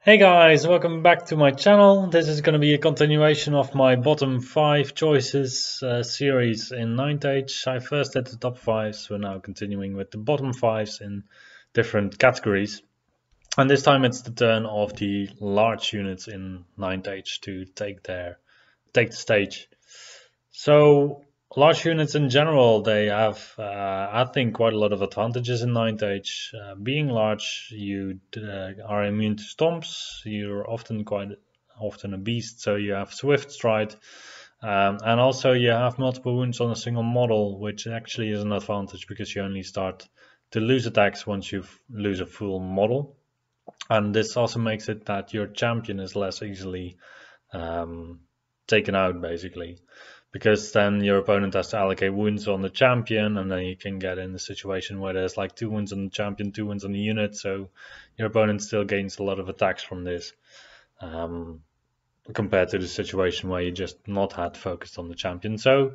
Hey guys, welcome back to my channel. This is going to be a continuation of my bottom 5 choices series in 9th Age. I first did the top 5s, so now continuing with the bottom 5s in different categories. And this time it's the turn of the large units in 9th Age to take the stage. So large units in general, they have, I think, quite a lot of advantages in 9th Age. Being large, you are immune to stomps. You're quite often a beast, so you have swift stride. And also you have multiple wounds on a single model, which actually is an advantage because you only start to lose attacks once you lose a full model. And this also makes it that your champion is less easily taken out, basically, because then your opponent has to allocate wounds on the champion, and then you can get in a situation where there's like 2 wounds on the champion, 2 wounds on the unit, so your opponent still gains a lot of attacks from this, compared to the situation where you just not had focused on the champion. So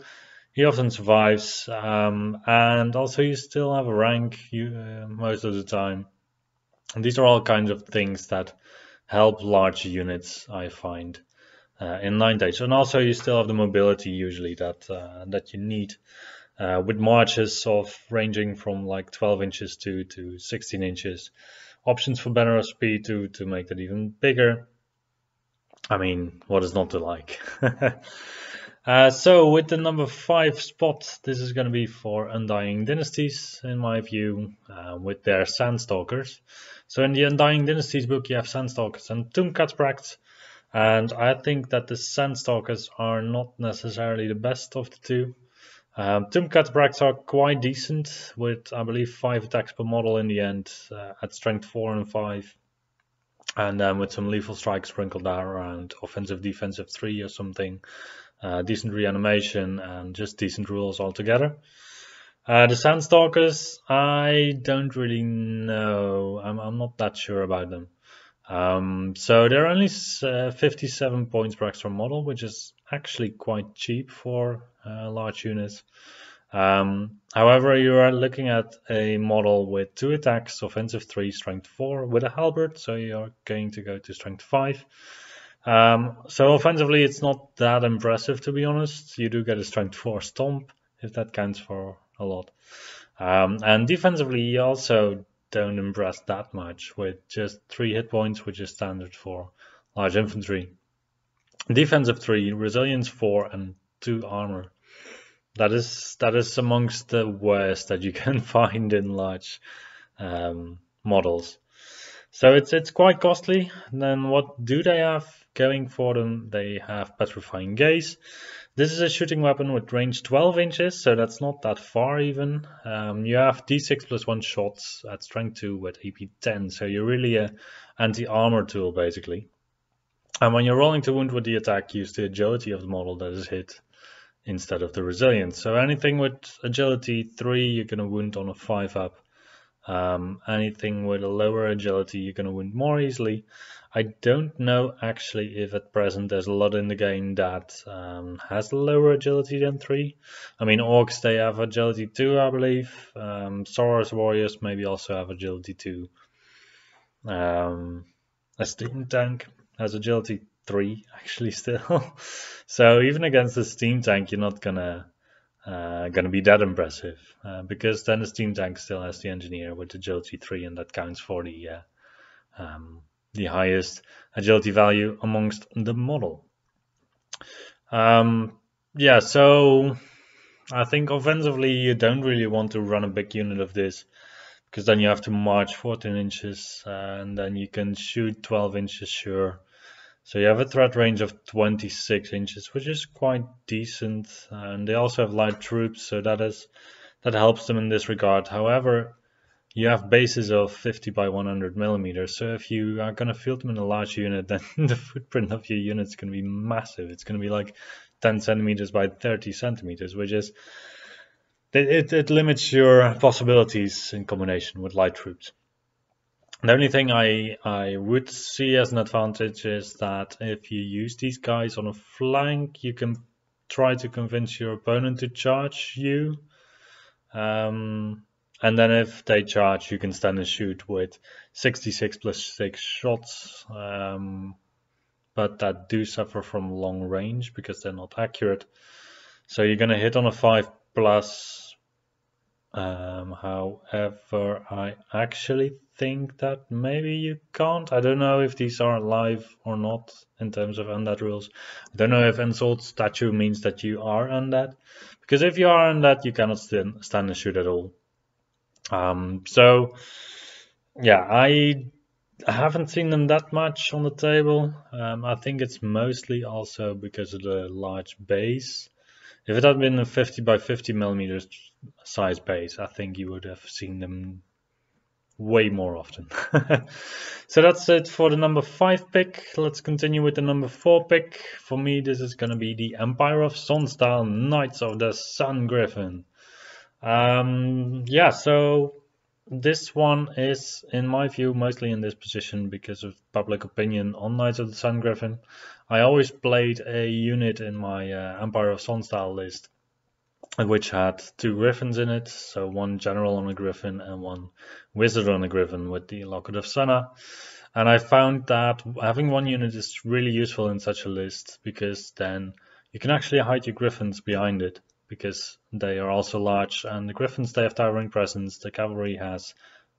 he often survives, and also you still have a rank most of the time. And these are all kinds of things that help large units, I find, in 9th Age. And also you still have the mobility usually that you need, with marches of ranging from like 12 inches to 16 inches. Options for banner of speed to make that even bigger. I mean, what is not to like? So with the number 5 spot, this is going to be for Undying Dynasties, in my view, with their Sandstalkers. So in the Undying Dynasties book, you have Sandstalkers and Tomb-Cataracts, and I think that the Sandstalkers are not necessarily the best of the two. Tomb-Cataracts are quite decent, with I believe 5 attacks per model in the end, at strength 4 and 5. And then with some lethal strikes sprinkled around, offensive defensive 3 or something, decent reanimation, and just decent rules altogether. The Sandstalkers, I don't really know. I'm not that sure about them. So they're only 57 points per extra model, which is actually quite cheap for large units. However, you are looking at a model with 2 attacks, offensive 3, strength 4, with a halberd, so you're going to go to strength 5. So offensively, it's not that impressive, to be honest. You do get a strength 4 stomp, if that counts for a lot. And defensively, you also don't impress that much, with just 3 hit points, which is standard for large infantry. Defensive 3, resilience 4, and 2 armor. That is amongst the worst that you can find in large models. So it's quite costly. Then what do they have going for them? They have Petrifying Gaze. This is a shooting weapon with range 12 inches, so that's not that far even. You have D6 plus 1 shots at strength 2 with AP 10, so you're really a anti-armor tool, basically. And when you're rolling to wound with the attack, use the agility of the model that is hit instead of the resilience. So anything with agility 3, you're going to wound on a 5 up. Anything with a lower agility, you're going to wound more easily. I don't know actually if at present there's a lot in the game that has lower agility than 3. I mean, orcs, they have agility 2, I believe. Saurus warriors maybe also have agility 2. A steam tank has agility 3 actually still. So even against the steam tank, you're not gonna be that impressive, because then the steam tank still has the engineer with agility 3, and that counts for the highest agility value amongst the model. Yeah, so I think offensively you don't really want to run a big unit of this, because then you have to march 14 inches, and then you can shoot 12 inches, sure. So you have a threat range of 26 inches, which is quite decent. And they also have light troops, so that helps them in this regard. However, you have bases of 50 by 100 millimeters. So if you are going to field them in a large unit, then the footprint of your unit is going to be massive. It's going to be like 10 centimeters by 30 centimeters, which is it limits your possibilities in combination with light troops. The only thing I would see as an advantage is that if you use these guys on a flank, you can try to convince your opponent to charge you. And then if they charge, you can stand and shoot with 66 plus 6 shots. But that do suffer from long range because they're not accurate. So you're going to hit on a 5 plus. However, I actually think that maybe you can't. I don't know if these are live or not in terms of undead rules. I don't know if Ensouled Statue means that you are undead. Because if you are undead, you cannot stand and shoot at all. So, yeah, I haven't seen them that much on the table. I think it's mostly also because of the large base. If it had been a 50 by 50 millimeters size base, I think you would have seen them way more often. So that's it for the number 5 pick. Let's continue with the number 4 pick. For me, this is going to be the Empire of SONNSTAHL Knights of the Sun Griffin. Yeah, so this one is, in my view, mostly in this position because of public opinion on Knights of the Sun Griffin. I always played a unit in my Empire of SONNSTAHL list, which had 2 griffins in it, so 1 general on a griffin and 1 wizard on a griffin with the Locket of Sunna. And I found that having 1 unit is really useful in such a list, because then you can actually hide your griffins behind it, because they are also large, and the griffins, they have towering presence. The cavalry has,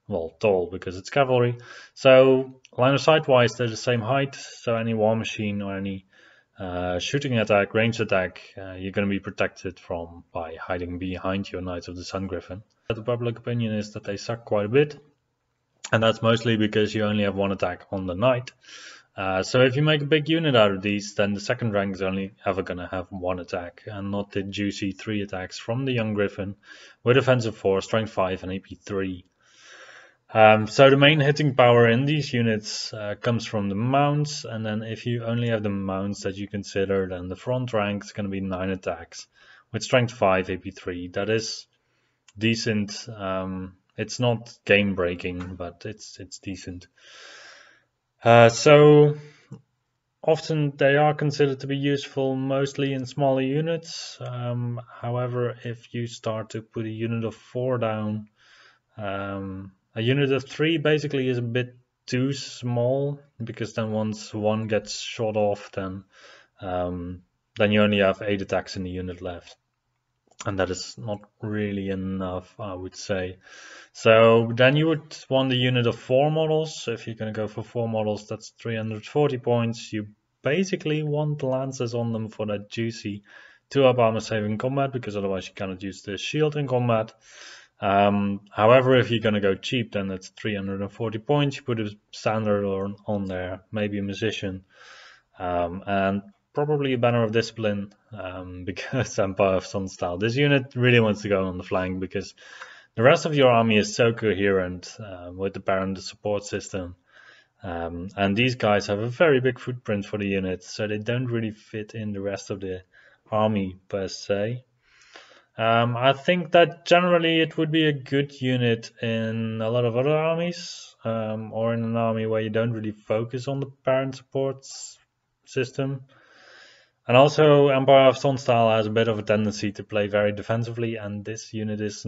well, tall because it's cavalry. So line of sight wise, they're the same height, so any war machine or any shooting attack, ranged attack, you're going to be protected from by hiding behind your Knights of the Sun Griffin. The public opinion is that they suck quite a bit, and that's mostly because you only have 1 attack on the knight. So if you make a big unit out of these, then the second rank is only ever going to have 1 attack, and not the juicy 3 attacks from the young griffin with offensive 4, strength 5 and AP 3. So the main hitting power in these units comes from the mounts, and then if you only have the mounts that you consider, then the front rank is going to be 9 attacks with strength 5, AP 3. That is decent. It's not game breaking, but it's decent. So often they are considered to be useful mostly in smaller units. However, if you start to put a unit of 4 down, a unit of 3 basically is a bit too small, because then once 1 gets shot off, then you only have 8 attacks in the unit left. And that is not really enough, I would say. So then you would want a unit of 4 models. If you're going to go for 4 models, that's 340 points. You basically want lances on them for that juicy 2-up armor saving combat, because otherwise you cannot use the shield in combat. However, if you're going to go cheap, then it's 340 points. You put a standard on there, maybe a musician, and probably a banner of discipline, because Empire of SONNSTAHL. This unit really wants to go on the flank, because the rest of your army is so coherent with the Baron, the support system. And these guys have a very big footprint for the unit, so they don't really fit in the rest of the army per se. I think that generally it would be a good unit in a lot of other armies, or in an army where you don't really focus on the Baron support system. And also, Empire of SONNSTAHL has a bit of a tendency to play very defensively, and this unit is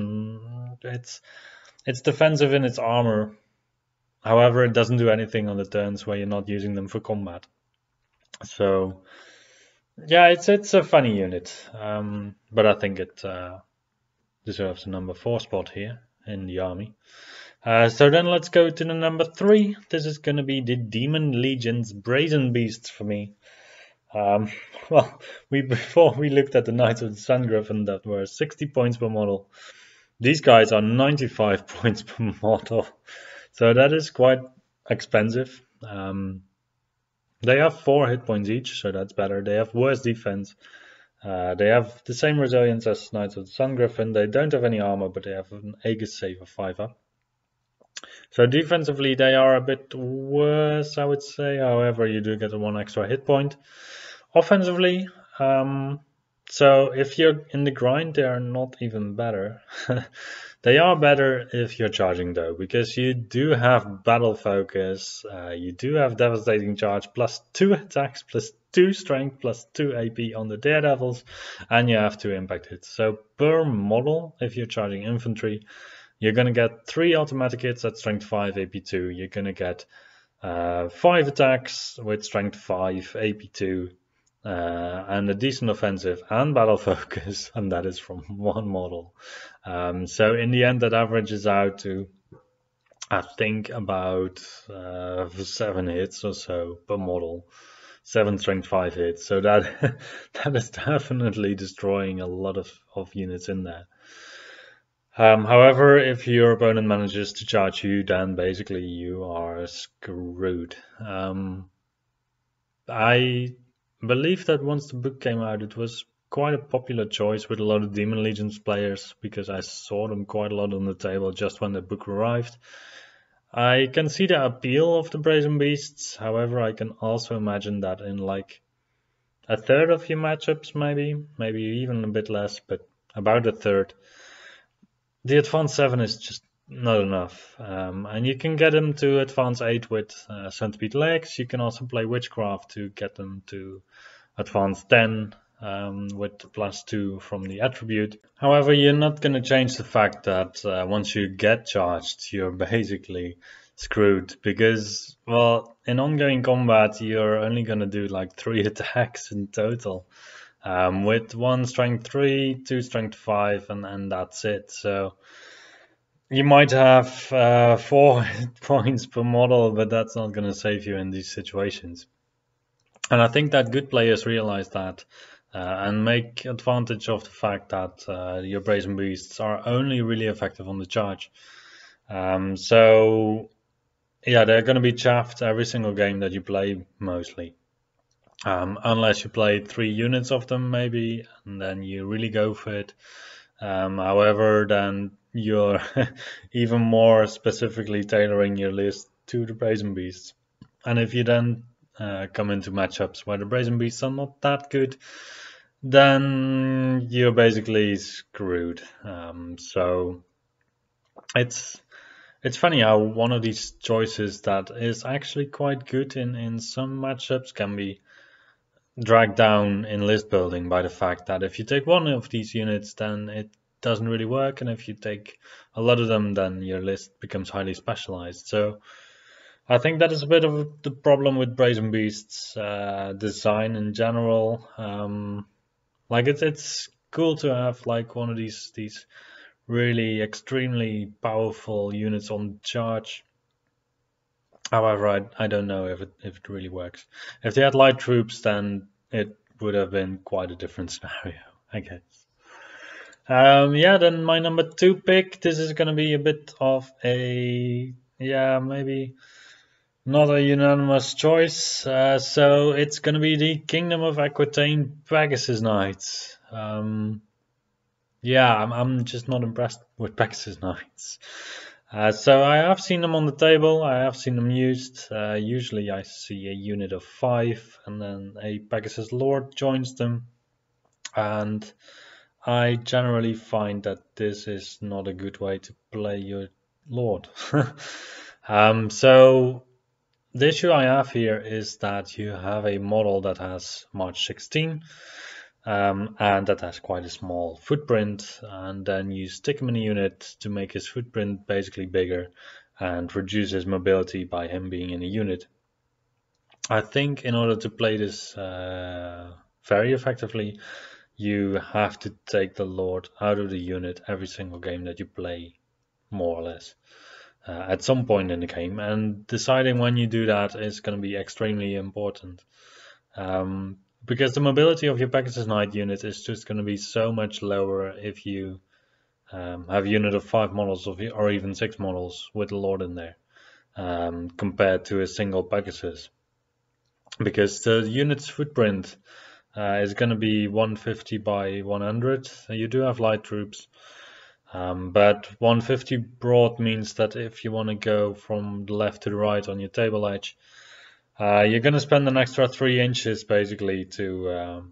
it's defensive in its armor. However, it doesn't do anything on the turns where you're not using them for combat. So yeah, it's a funny unit, but I think it deserves the number 4 spot here in the army. So then let's go to the number 3. This is going to be the Demon Legion's Brazen Beasts for me. Well, before we looked at the Knights of the Sun Griffin that were 60 points per model. These guys are 95 points per model, so that is quite expensive. They have 4 hit points each, so that's better. They have worse defense. They have the same resilience as Knights of the Sun Griffin. They don't have any armor, but they have an Aegis save of 5-up. So defensively they are a bit worse, I would say. However, you do get 1 extra hit point. Offensively, so if you're in the grind, they are not even better. They are better if you're charging though, because you do have battle focus, you do have devastating charge, plus 2 attacks, plus 2 strength, plus 2 AP on the daredevils, and you have 2 impact hits. So per model, if you're charging infantry, you're going to get 3 automatic hits at strength 5 AP2. You're going to get 5 attacks with strength 5 AP2 and a decent offensive and battle focus, and that is from 1 model. So in the end that averages out to, I think, about 7 hits or so per model. 7 strength 5 hits, so that that is definitely destroying a lot of units in there. However, if your opponent manages to charge you, then basically you are screwed. I believe that once the book came out, it was quite a popular choice with a lot of Demon Legions players, because I saw them quite a lot on the table just when the book arrived. I can see the appeal of the Brazen Beasts, however, I can also imagine that in like a third of your matchups, maybe even a bit less, but about a third, the Advance 7 is just not enough. And you can get them to Advance 8 with Centipede Legs. You can also play Witchcraft to get them to Advance 10 with +2 from the attribute. However, you're not going to change the fact that once you get charged, you're basically screwed, because, well, in ongoing combat, you're only going to do like 3 attacks in total, with 1 strength 3, 2 strength 5, and that's it. So you might have 4 hit points per model, but that's not going to save you in these situations. And I think that good players realize that and make advantage of the fact that your Brazen Beasts are only really effective on the charge. So yeah, they're going to be chaffed every single game that you play, mostly. Unless you play 3 units of them, maybe, and then you really go for it. However, then you're even more specifically tailoring your list to the Brazen Beasts. And if you then come into matchups where the Brazen Beasts are not that good, then you're basically screwed. So it's funny how one of these choices that is actually quite good in some matchups can be dragged down in list building by the fact that if you take one of these units, then it doesn't really work, and if you take a lot of them, then your list becomes highly specialized. So I think that is a bit of the problem with Brazen Beasts design in general. Like it's cool to have like one of these really extremely powerful units on charge. However, I don't know if it really works. If they had light troops, then it would have been quite a different scenario, I guess. Yeah, then my number 2 pick. This is going to be a bit of a, yeah, maybe not a unanimous choice. So it's going to be the Kingdom of EQUITAINE Pegasus Knights. Yeah, I'm just not impressed with Pegasus Knights. So I have seen them on the table, I have seen them used. Usually I see a unit of 5 and then a Pegasus Lord joins them. And I generally find that this is not a good way to play your Lord. So the issue I have here is that you have a model that has March 16. And that has quite a small footprint, and then you stick him in a unit to make his footprint basically bigger and reduce his mobility by him being in a unit. I think in order to play this very effectively, you have to take the Lord out of the unit every single game that you play, more or less, at some point in the game, and deciding when you do that is going to be extremely important. Because the mobility of your Pegasus Knight unit is just going to be so much lower if you have a unit of 5 models or even 6 models with the Lord in there, compared to a single Pegasus. Because the unit's footprint is going to be 150 by 100. You do have light troops, but 150 broad means that if you want to go from the left to the right on your table edge, you're going to spend an extra 3 inches basically to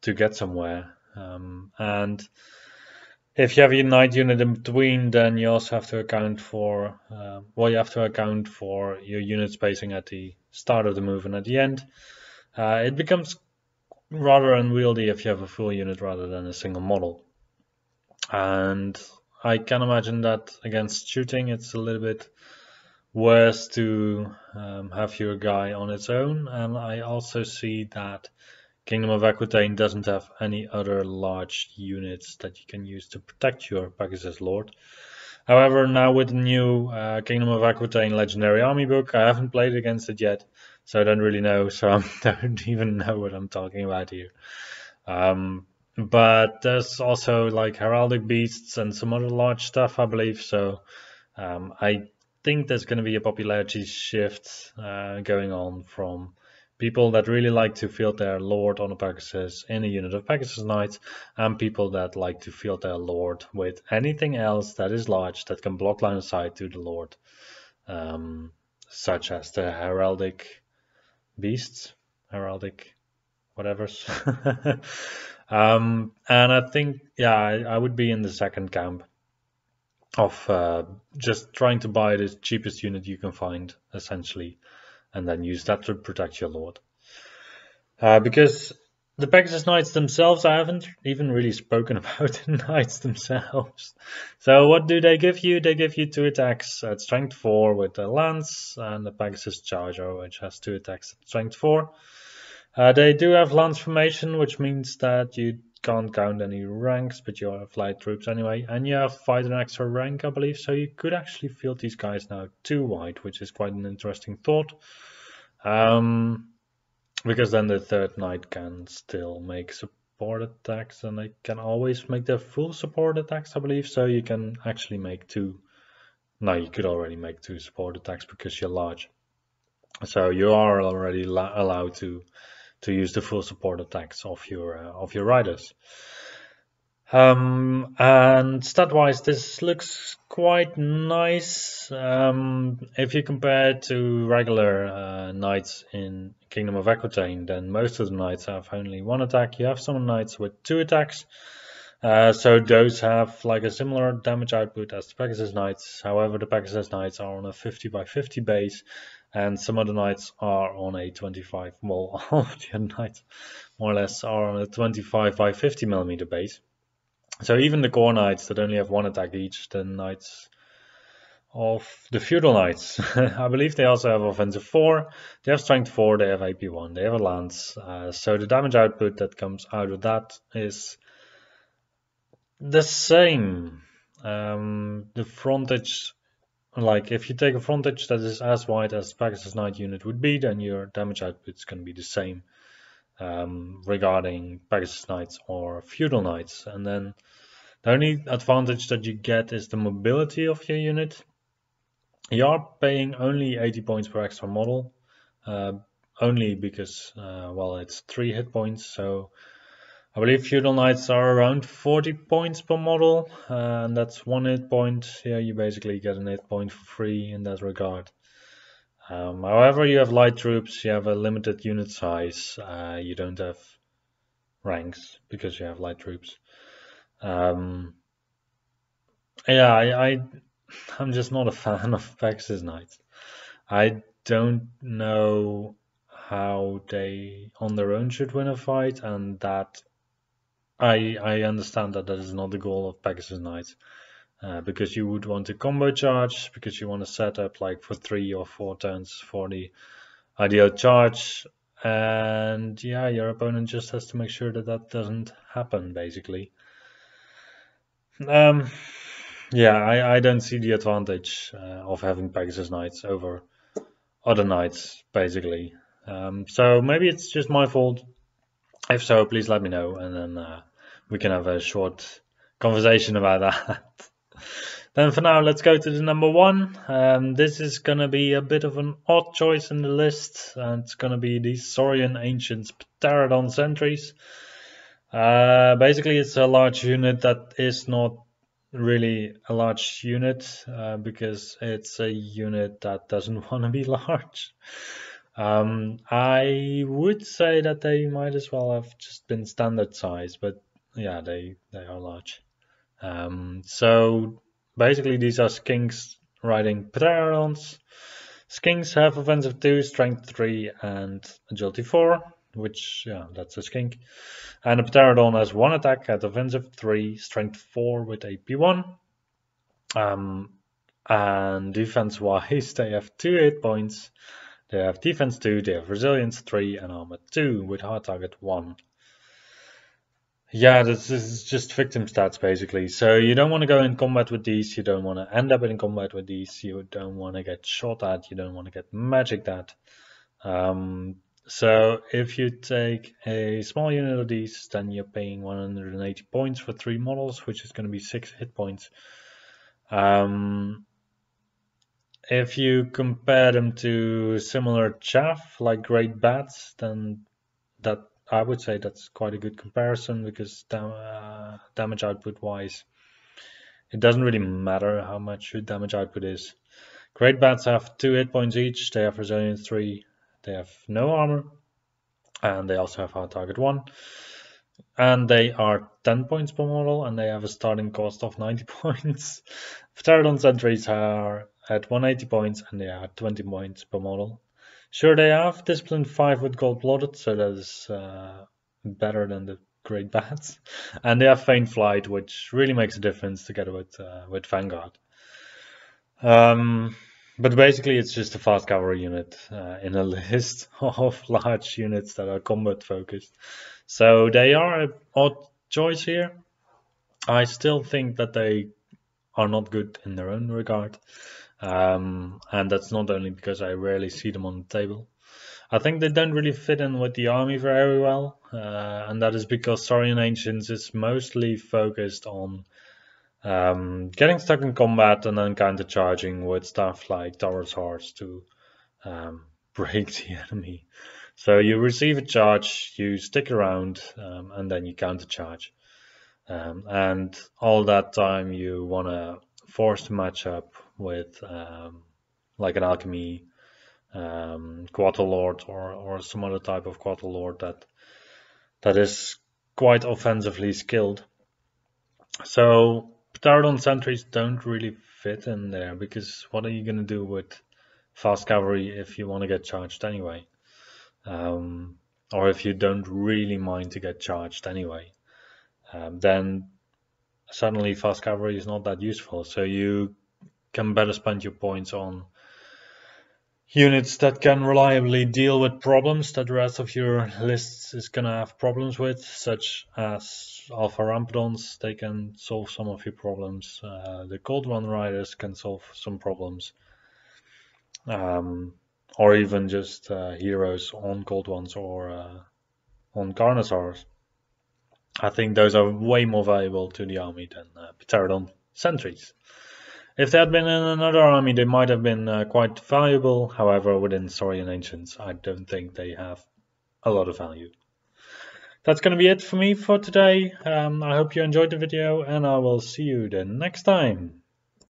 get somewhere. And if you have your knight unit in between, then you also have to account for, you have to account for your unit spacing at the start of the move and at the end. It becomes rather unwieldy if you have a full unit rather than a single model. And I can imagine that against shooting it's a little bit worse to have your guy on its own, and I also see that Kingdom of Aquitaine doesn't have any other large units that you can use to protect your Pegasus Lord. However, now with the new Kingdom of Aquitaine Legendary Army book, I haven't played against it yet, so I don't really know, so I don't even know what I'm talking about here. But there's also like heraldic beasts and some other large stuff, I believe, so I think there's going to be a popularity shift going on from people that really like to field their lord on a Pegasus in a unit of Pegasus Knights, and people that like to field their lord with anything else that is large that can block line of sight to the lord, such as the heraldic beasts, heraldic whatevers. And I think, yeah, I would be in the second camp of just trying to buy the cheapest unit you can find, essentially, and then use that to protect your lord. Because the Pegasus Knights themselves, I haven't even really spoken about the Knights themselves. So what do they give you? They give you 2 attacks at strength 4 with the Lance, and the Pegasus Charger, which has 2 attacks at strength 4. They do have Lance formation, which means that you can't count any ranks, but you have light troops anyway, and you have fight an extra rank, I believe, so you could actually field these guys now 2 wide, which is quite an interesting thought. Because then the 3rd knight can still make support attacks, and they can always make their full support attacks, I believe, so you can actually make 2. No, you could already make 2 support attacks because you're large. So you are already allowed to use the full support attacks of your riders. And stat-wise, this looks quite nice. If you compare it to regular knights in Kingdom of Aquitaine, then most of the knights have only 1 attack. You have some knights with 2 attacks. So those have like a similar damage output as the Pegasus Knights. However, the Pegasus Knights are on a 50 by 50 base, and some of the knights are on a 25. Well, all of the knights more or less are on a 25 by 50 millimeter base. So even the core knights that only have 1 attack each, the knights of the feudal knights, I believe they also have offensive 4, they have strength 4, they have AP 1, they have a lance. So the damage output that comes out of that is the same. The frontage, like if you take a frontage that is as wide as Pegasus Knight unit would be, then your damage output is going to be the same regarding Pegasus Knights or feudal knights. And then the only advantage that you get is the mobility of your unit. You are paying only 80 points per extra model, only because, well, it's 3 hit points, so I believe feudal knights are around 40 points per model, and that's 1 hit point. Yeah, you basically get an hit point for free in that regard. However, you have light troops, you have a limited unit size, you don't have ranks because you have light troops. Yeah, I'm just not a fan of Pegasus Knights. I don't know how they on their own should win a fight, and that I understand that is not the goal of Pegasus Knights, because you would want to combo charge, because you want to set up like for 3 or 4 turns for the ideal charge, and yeah, your opponent just has to make sure that that doesn't happen, basically. Yeah, I don't see the advantage of having Pegasus Knights over other knights, basically. So maybe it's just my fault. If so, please let me know, and then we can have a short conversation about that. Then for now, let's go to the number 1. This is going to be a bit of an odd choice in the list, and it's going to be the SAURIan Ancients PTERADON Sentries. Basically, it's a large unit that is not really a large unit, because it's a unit that doesn't want to be large. I would say that they might as well have just been standard size, but yeah, they are large. So basically these are skinks riding Pterodons. Skinks have offensive 2, strength 3 and agility 4, which, yeah, that's a skink. And a Pterodon has 1 attack at offensive 3, strength 4 with AP 1. And defense-wise, they have 2 hit points. They have defense 2, they have resilience 3, and armor 2 with hard target 1. Yeah, this is just victim stats basically. So you don't want to go in combat with these, you don't want to end up in combat with these, you don't want to get shot at, you don't want to get magicked at. So if you take a small unit of these, then you're paying 180 points for 3 models, which is going to be 6 hit points. If you compare them to similar chaff like Great Bats, then that I would say that's quite a good comparison, because damage output wise, it doesn't really matter how much your damage output is. Great Bats have 2 hit points each, they have resilience 3, they have no armor, and they also have hard target 1. And they are 10 points per model, and they have a starting cost of 90 points. PTERADON sentries are at 180 points, and they are 20 points per model. Sure, they have Discipline 5 with gold-blooded, so that is better than the Great Bats. And they have Feign Flight, which really makes a difference together with Vanguard. But basically it's just a fast cavalry unit in a list of large units that are combat focused. So they are an odd choice here. I still think that they are not good in their own regard. And that's not only because I rarely see them on the table. I think they don't really fit in with the army very well. And that is because Saurian Ancients is mostly focused on getting stuck in combat and then counter-charging with stuff like Tower Swords to break the enemy. So you receive a charge, you stick around, and then you counter-charge. And all that time you want to force the match up with like an alchemy Quarter Lord or some other type of Quarter Lord that is quite offensively skilled. So PTERADON sentries don't really fit in there, because what are you going to do with fast cavalry if you want to get charged anyway? Or if you don't really mind to get charged anyway, then suddenly fast cavalry is not that useful. So you can better spend your points on units that can reliably deal with problems that the rest of your lists is going to have problems with, such as Alpha Rampedons. They can solve some of your problems. The Cold One Riders can solve some problems. Or even just heroes on Cold Ones or on Carnosaurs. I think those are way more valuable to the army than PTERADON sentries. If they had been in another army, they might have been quite valuable. However, within Saurian Ancients, I don't think they have a lot of value. That's going to be it for me for today. I hope you enjoyed the video, and I will see you the next time.